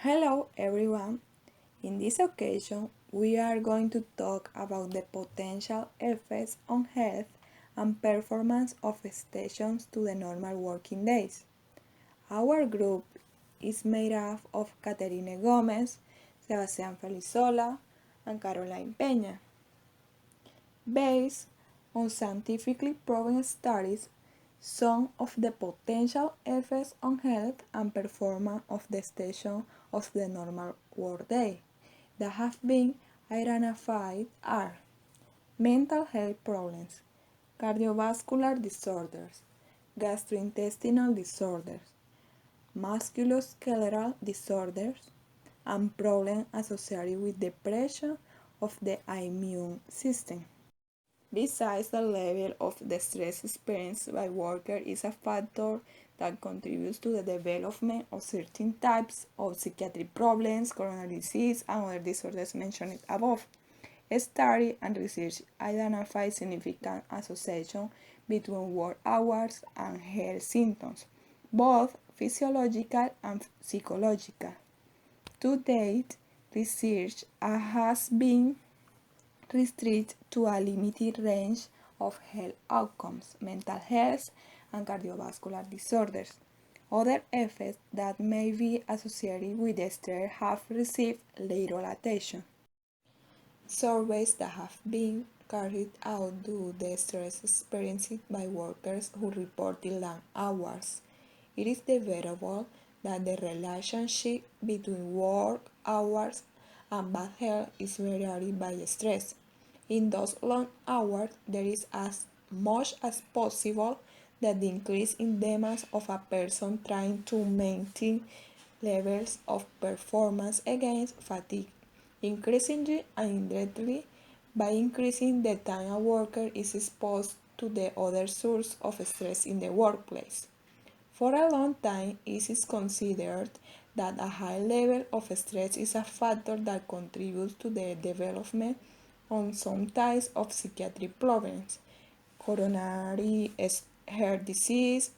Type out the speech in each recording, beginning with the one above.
Hello everyone. In this occasion, we are going to talk about the potential effects on health and performance of stations to the normal working days. Our group is made up of Caterine Gomez, Sebastián Felizola, and Caroline Peña. Based on scientifically proven studies, some of the potential effects on health and performance of the station of the normal workday that have been identified are mental health problems, cardiovascular disorders, gastrointestinal disorders, musculoskeletal disorders, and problems associated with depression of the immune system. Besides, the level of the stress experienced by workers is a factor that contributes to the development of certain types of psychiatric problems, coronary disease, and other disorders mentioned above. Study and research identify significant association between work hours and health symptoms, both physiological and psychological. To date, research has been restricted to a limited range of health outcomes, mental health, and cardiovascular disorders. Other effects that may be associated with stress have received little attention. Surveys that have been carried out do the stress experienced by workers who reported long hours. It is debatable that the relationship between work hours and bad health is varied by stress. In those long hours, there is as much as possible that the increase in demands of a person trying to maintain levels of performance against fatigue, increasingly and indirectly by increasing the time a worker is exposed to the other source of stress in the workplace. For a long time, it is considered that a high level of stress is a factor that contributes to the development of some types of psychiatric problems, coronary heart disease,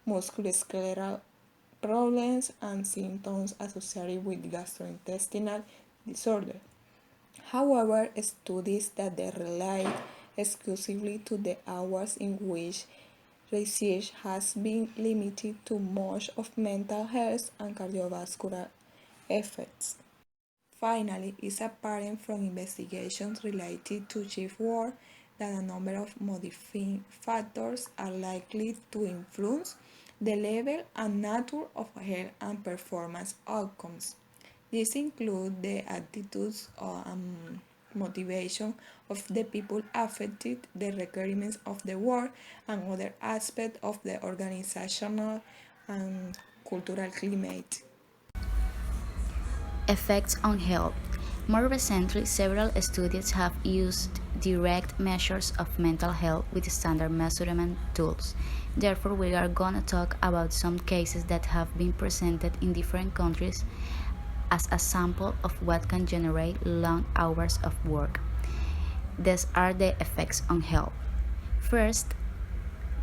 musculoskeletal problems, and symptoms associated with gastrointestinal disorder. However, studies that relate exclusively to the hours in which research has been limited to much of mental health and cardiovascular effects. Finally, it's apparent from investigations related to shift work that a number of modifying factors are likely to influence the level and nature of health and performance outcomes. These include the attitudes and motivation of the people affected, the requirements of the work, and other aspects of the organizational and cultural climate. Effects on health. More recently, several studies have used direct measures of mental health with standard measurement tools. Therefore, we are going to talk about some cases that have been presented in different countries as a sample of what can generate long hours of work. These are the effects on health. First,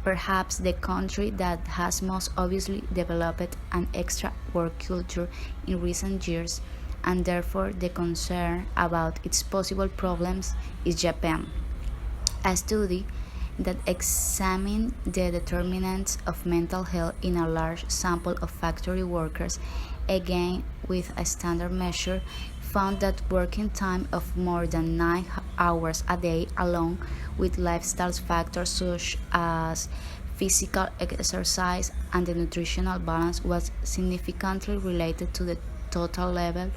perhaps the country that has most obviously developed an extra work culture in recent years, and therefore the concern about its possible problems, is Japan. A study that examined the determinants of mental health in a large sample of factory workers, again with a standard measure, found that working time of more than 9 hours a day, along with lifestyle factors such as physical exercise and the nutritional balance, was significantly related to the total level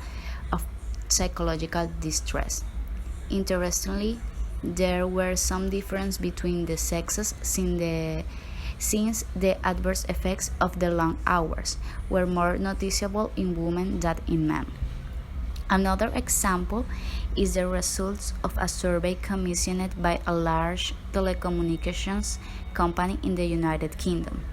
of psychological distress. Interestingly, there were some difference between the sexes since the adverse effects of the long hours were more noticeable in women than in men. Another example is the results of a survey commissioned by a large telecommunications company in the United Kingdom.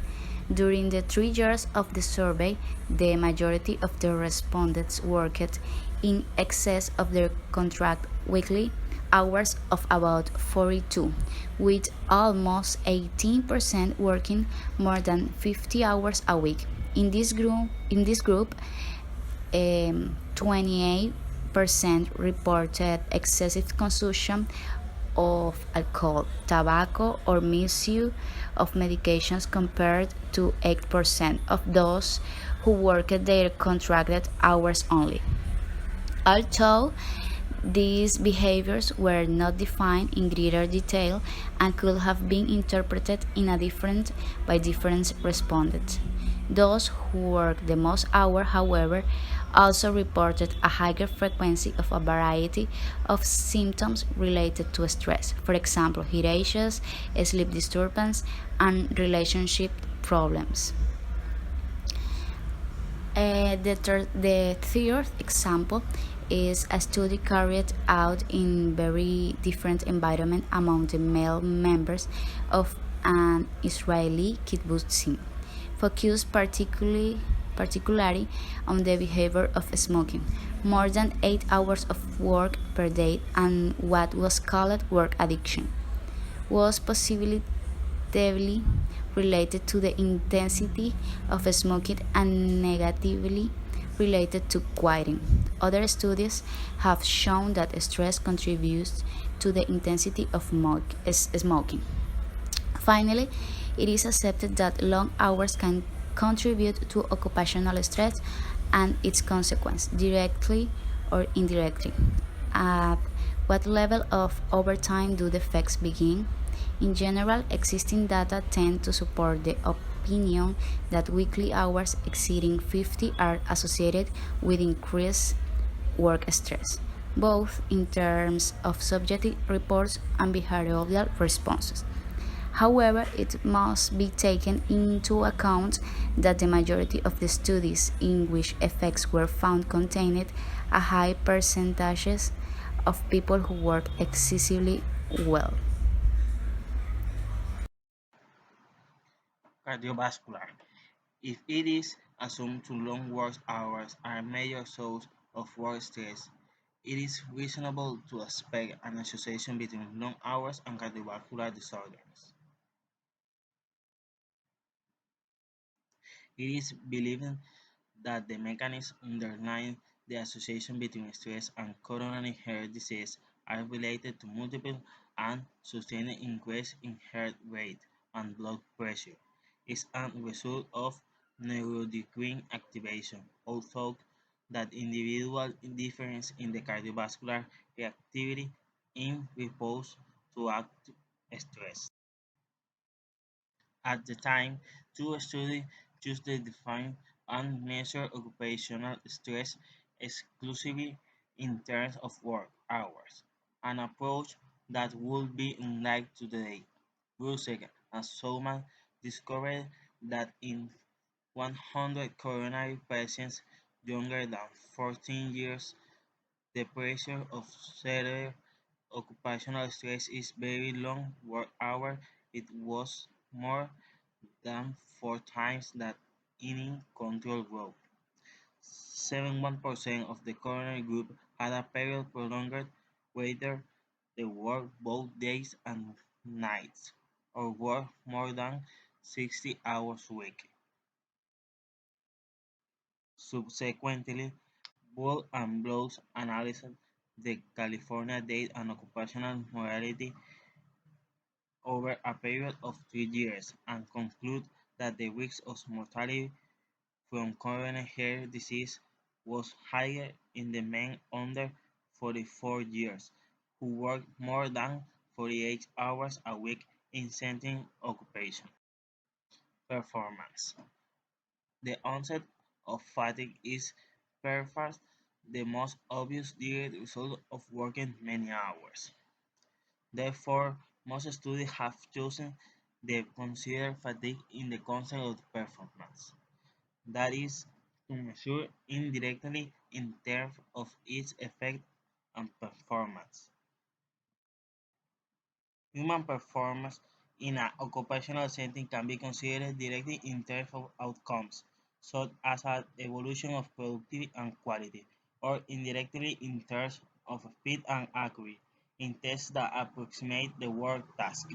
During the 3 years of the survey, the majority of the respondents worked in excess of their contract weekly hours of about 42, with almost 18% working more than 50 hours a week. In this group, 28% reported excessive consumption of alcohol, tobacco, or misuse of medications compared to 8% of those who worked their contracted hours only. Although these behaviors were not defined in greater detail and could have been interpreted in a different by different respondents. Those who worked the most hours, however, also reported a higher frequency of a variety of symptoms related to stress, for example, headaches, sleep disturbance, and relationship problems. The third example is a study carried out in very different environment among the male members of an Israeli kibbutzim, focused particularly on the behavior of smoking, more than 8 hours of work per day, and what was called work addiction was positively related to the intensity of smoking and negatively related to quitting. Other studies have shown that stress contributes to the intensity of smoking. Finally, it is accepted that long hours can contribute to occupational stress and its consequence, directly or indirectly. At what level of overtime do the effects begin? In general, existing data tend to support the opinion that weekly hours exceeding 50 are associated with increased work stress, both in terms of subjective reports and behavioral responses. However, it must be taken into account that the majority of the studies in which effects were found contained a high percentages of people who work excessively well. Cardiovascular. If it is assumed to long work hours are a major source of work stress, it is reasonable to expect an association between long hours and cardiovascular disorders. It is believed that the mechanisms underlying the association between stress and coronary heart disease are related to multiple and sustained increase in heart rate and blood pressure. Is a result of neuroendocrine activation, although that individual difference in the cardiovascular reactivity in response to active stress. At the time, two studies chose to define and measure occupational stress exclusively in terms of work hours, an approach that would be unlike today. Brusek and Solman discovered that in 100 coronary patients younger than 14 years, the pressure of severe occupational stress is very long work hour. It was more than 4 times that in control group. 71% of the coronary group had a period prolonged whether they worked both days and nights or worked more than 60 hours a week. Subsequently, Bull and Blows analyzed the California data and occupational mortality over a period of 3 years and conclude that the risk of mortality from coronary heart disease was higher in the men under 44 years who worked more than 48 hours a week in certain occupations. Performance. The onset of fatigue is perhaps the most obvious direct result of working many hours. Therefore, most studies have chosen to consider fatigue in the concept of performance. That is, to measure indirectly in terms of its effect on performance. Human performance in an occupational setting can be considered directly in terms of outcomes, such as an evolution of productivity and quality, or indirectly in terms of speed and accuracy in tests that approximate the work task.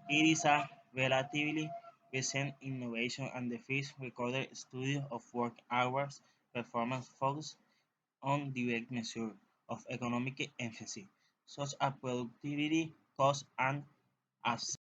It is a relatively recent innovation and the first recorded study of work hours performance focused on direct measures of economic efficiency, such as productivity, cost, and absence.